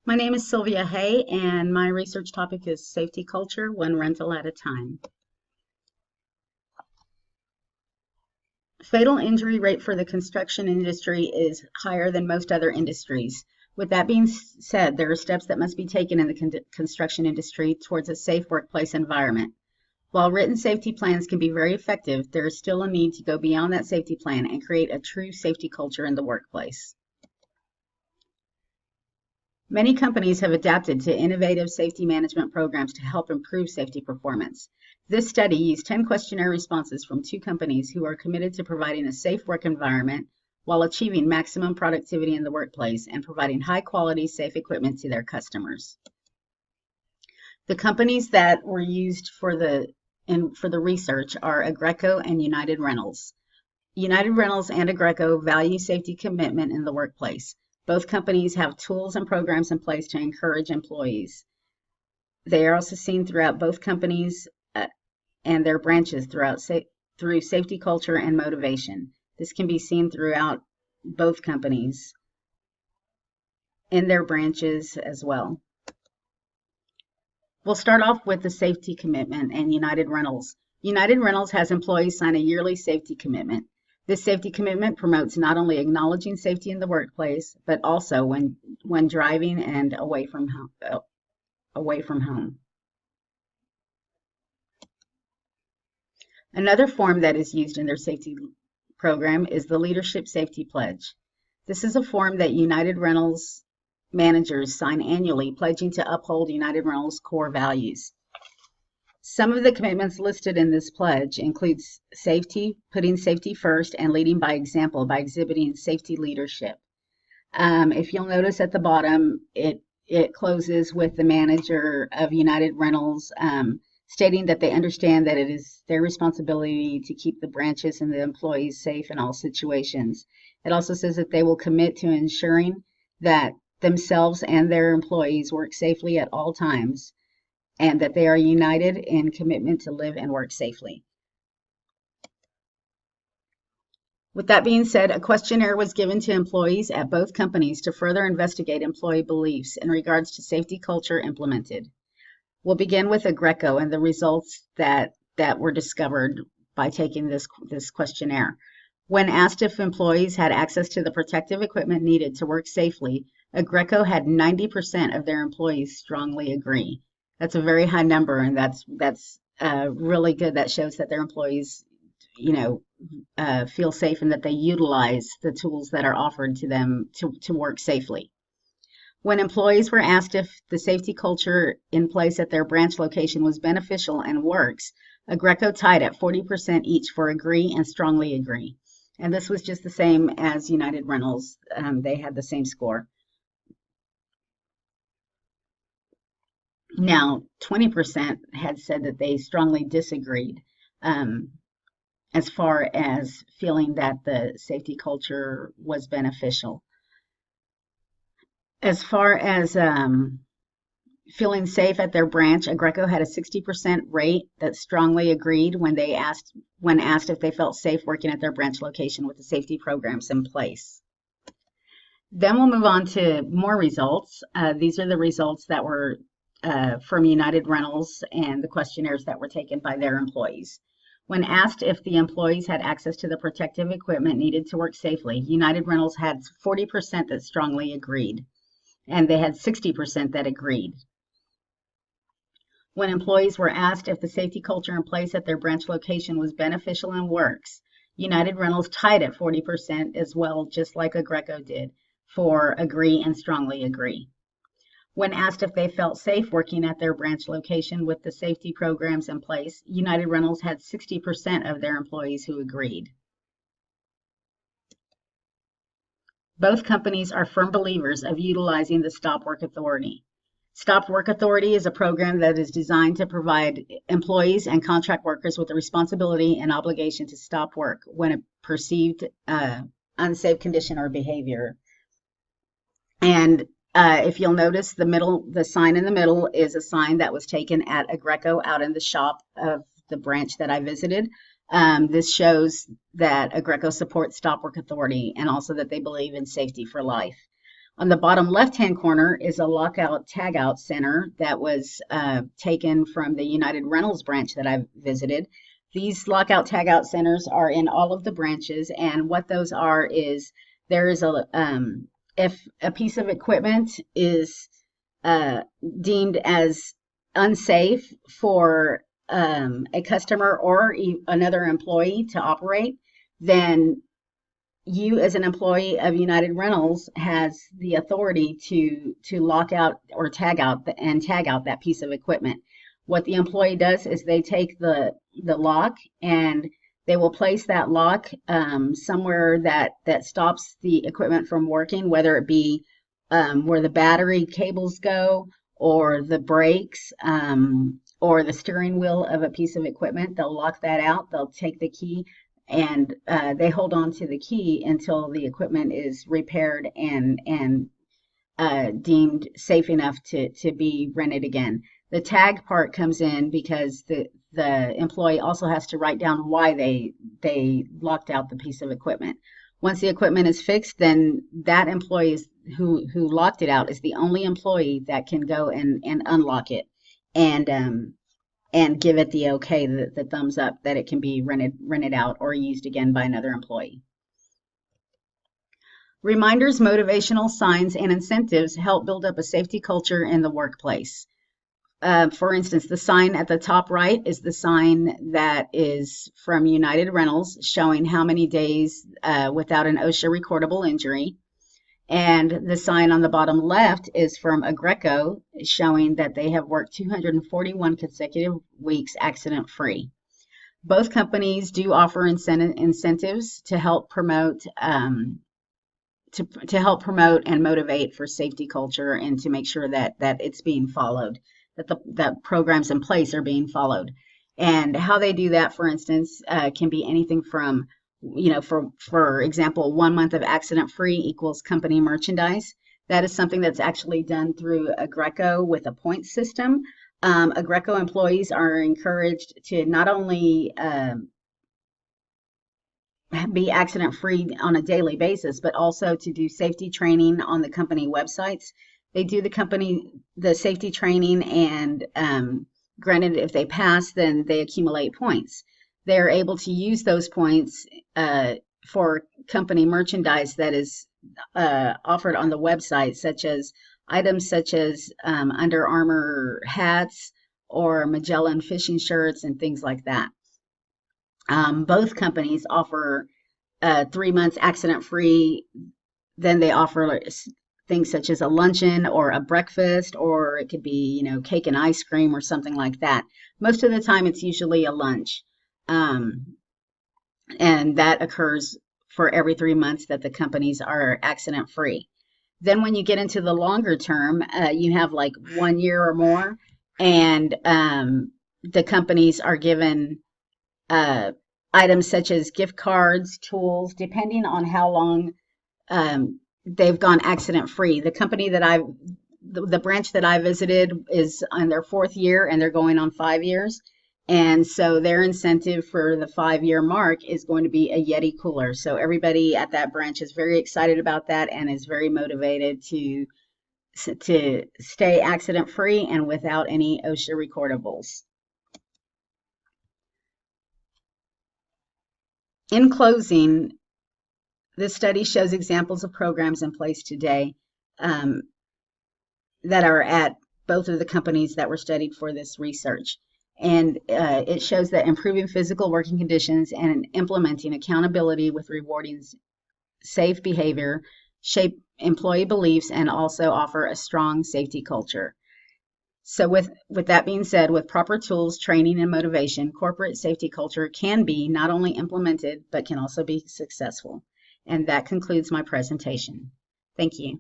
My name is Sylvia Hay, and my research topic is safety culture, one rental at a time. Fatal injury rate for the construction industry is higher than most other industries. With that being said, there are steps that must be taken in the construction industry towards a safe workplace environment. While written safety plans can be very effective, there is still a need to go beyond that safety plan and create a true safety culture in the workplace. Many companies have adapted to innovative safety management programs to help improve safety performance. This study used 10 questionnaire responses from two companies who are committed to providing a safe work environment while achieving maximum productivity in the workplace and providing high quality, safe equipment to their customers. The companies that were used for the research are Agreco and United Rentals. United Rentals and Agreco value safety commitment in the workplace. Both companies have tools and programs in place to encourage employees. They are also seen throughout both companies and their branches through safety culture and motivation. This can be seen throughout both companies in their branches as well. We'll start off with the safety commitment and United Rentals. United Rentals has employees sign a yearly safety commitment. This safety commitment promotes not only acknowledging safety in the workplace, but also when driving and away from home. Another form that is used in their safety program is the Leadership Safety Pledge. This is a form that United Rentals managers sign annually, pledging to uphold United Rentals core values. Some of the commitments listed in this pledge includes safety, putting safety first, and leading by example by exhibiting safety leadership. If you'll notice at the bottom, it closes with the manager of United Rentals stating that they understand that it is their responsibility to keep the branches and the employees safe in all situations. It also says that they will commit to ensuring that themselves and their employees work safely at all times, and that they are united in commitment to live and work safely. With that being said, a questionnaire was given to employees at both companies to further investigate employee beliefs in regards to safety culture implemented. We'll begin with Agreco and the results that were discovered by taking this questionnaire. When asked if employees had access to the protective equipment needed to work safely, Agreco had 90% of their employees strongly agree. That's a very high number, and that's really good. That shows that their employees, feel safe and that they utilize the tools that are offered to them to work safely. When employees were asked if the safety culture in place at their branch location was beneficial and works, Agreco tied at 40% each for agree and strongly agree. And this was just the same as United Rentals. They had the same score. Now, 20% had said that they strongly disagreed as far as feeling that the safety culture was beneficial. As far as feeling safe at their branch, Agreco had a 60% rate that strongly agreed when asked if they felt safe working at their branch location with the safety programs in place. Then we'll move on to more results. These are the results that were from United Rentals and the questionnaires that were taken by their employees. When asked if the employees had access to the protective equipment needed to work safely, United Rentals had 40% that strongly agreed, and they had 60% that agreed. When employees were asked if the safety culture in place at their branch location was beneficial and works, United Rentals tied at 40% as well, just like Agreco did, for agree and strongly agree. When asked if they felt safe working at their branch location with the safety programs in place, United Rentals had 60% of their employees who agreed. Both companies are firm believers of utilizing the Stop Work Authority. Stop Work Authority is a program that is designed to provide employees and contract workers with the responsibility and obligation to stop work when a perceived unsafe condition or behavior. And if you'll notice, the sign in the middle is a sign that was taken at Agreco out in the shop of the branch that I visited. This shows that Agreco supports Stop Work Authority and also that they believe in safety for life. On the bottom left-hand corner is a lockout tagout center that was taken from the United Rentals branch that I've visited. These lockout tagout centers are in all of the branches, and what those are is there is if a piece of equipment is deemed as unsafe for a customer or another employee to operate, then you as an employee of United Rentals has the authority to lock out or tag out that piece of equipment. What the employee does is they take the lock and they will place that lock somewhere that stops the equipment from working, whether it be where the battery cables go or the brakes or the steering wheel of a piece of equipment. They'll lock that out. They'll take the key and they hold on to the key until the equipment is repaired and deemed safe enough to be rented again. The tag part comes in because the employee also has to write down why they locked out the piece of equipment. Once the equipment is fixed, then that employee who locked it out is the only employee that can go and unlock it and give it the okay, the thumbs up that it can be rented out or used again by another employee. Reminders, motivational signs, and incentives help build up a safety culture in the workplace. For instance, the sign at the top right is the sign that is from United Rentals showing how many days without an OSHA recordable injury. And the sign on the bottom left is from Agreco showing that they have worked 241 consecutive weeks accident-free. Both companies do offer incentives to help promote to help promote and motivate for safety culture and to make sure that it's being followed, that programs in place are being followed. And how they do that, for instance, can be anything from, for example, 1 month of accident free equals company merchandise. That is something that's actually done through Agreco with a point system. Agreco employees are encouraged to not only be accident free on a daily basis, but also to do safety training on the company websites. They do the safety training, and granted, if they pass, then they accumulate points. They're able to use those points for company merchandise that is offered on the website, items such as Under Armour hats or Magellan fishing shirts and things like that. Both companies offer 3 months accident free. Then they offer things such as a luncheon or a breakfast, or it could be, cake and ice cream or something like that. Most of the time, it's usually a lunch. And that occurs for every 3 months that the companies are accident free. Then when you get into the longer term, you have like 1 year or more, and the companies are given items such as gift cards, tools, depending on how long they've gone accident free. The company the branch that I visited is on their 4th year, and they're going on 5 years. And so their incentive for the 5-year mark is going to be a Yeti cooler. So everybody at that branch is very excited about that and is very motivated to stay accident free and without any OSHA recordables. In closing, this study shows examples of programs in place today that are at both of the companies that were studied for this research. And it shows that improving physical working conditions and implementing accountability with rewarding safe behavior shape employee beliefs and also offer a strong safety culture. So with that being said, with proper tools, training, and motivation, corporate safety culture can be not only implemented, but can also be successful. And that concludes my presentation. Thank you.